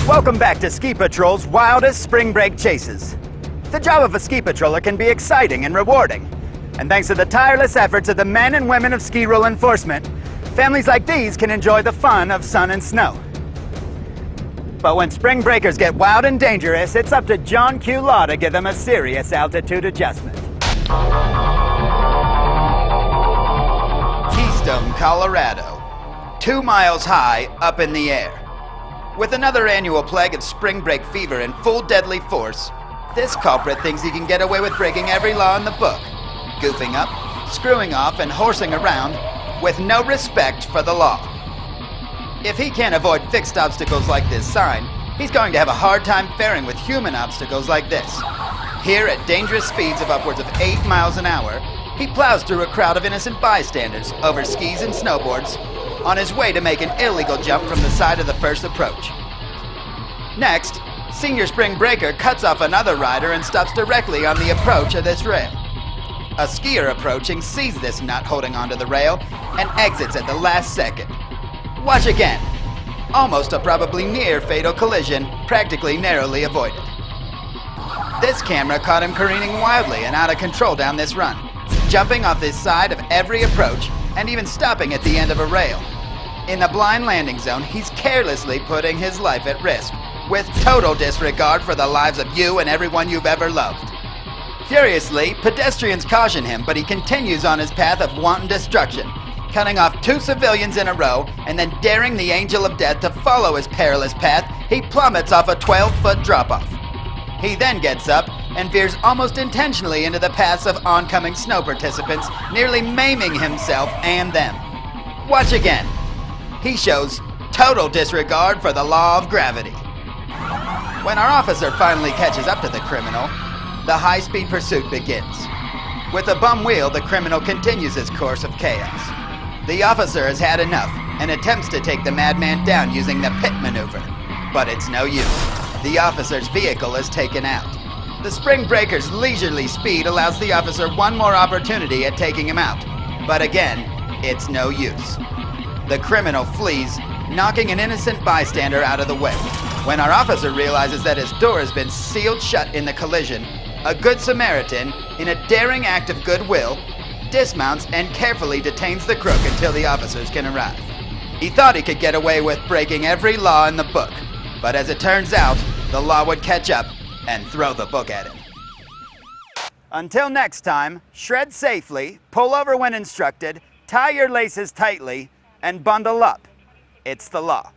Welcome back to Ski Patrol's wildest spring break chases. The job of a ski patroller can be exciting and rewarding. And thanks to the tireless efforts of the men and women of ski rule enforcement, families like these can enjoy the fun of sun and snow. But when spring breakers get wild and dangerous, it's up to John Q. Law to give them a serious altitude adjustment. Keystone, Colorado. 2 miles high, up in the air. With another annual plague of spring break fever in full deadly force, this culprit thinks he can get away with breaking every law in the book, goofing up, screwing off, and horsing around with no respect for the law. If he can't avoid fixed obstacles like this sign, he's going to have a hard time faring with human obstacles like this. Here, at dangerous speeds of upwards of 8 miles an hour, he plows through a crowd of innocent bystanders over skis and snowboards on his way to make an illegal jump from the side of the first approach. Next, Senior Spring Breaker cuts off another rider and stops directly on the approach of this rail. A skier approaching sees this nut holding onto the rail and exits at the last second. Watch again. Almost a probably near fatal collision, practically narrowly avoided. This camera caught him careening wildly and out of control down this run, jumping off this side of every approach and even stopping at the end of a rail. In the blind landing zone, he's carelessly putting his life at risk, with total disregard for the lives of you and everyone you've ever loved. Furiously, pedestrians caution him, but he continues on his path of wanton destruction, cutting off 2 civilians in a row, and then daring the angel of death to follow his perilous path, he plummets off a 12-foot drop-off. He then gets up and veers almost intentionally into the paths of oncoming snow participants, nearly maiming himself and them. Watch again. He shows total disregard for the law of gravity. When our officer finally catches up to the criminal, the high-speed pursuit begins. With a bum wheel, the criminal continues his course of chaos. The officer has had enough and attempts to take the madman down using the pit maneuver, but it's no use. The officer's vehicle is taken out. The spring breaker's leisurely speed allows the officer one more opportunity at taking him out, but again, it's no use. The criminal flees, knocking an innocent bystander out of the way. When our officer realizes that his door has been sealed shut in the collision, a good Samaritan, in a daring act of goodwill, dismounts and carefully detains the crook until the officers can arrive. He thought he could get away with breaking every law in the book, but as it turns out, the law would catch up and throw the book at him. Until next time, shred safely, pull over when instructed, tie your laces tightly, and bundle up. It's the law.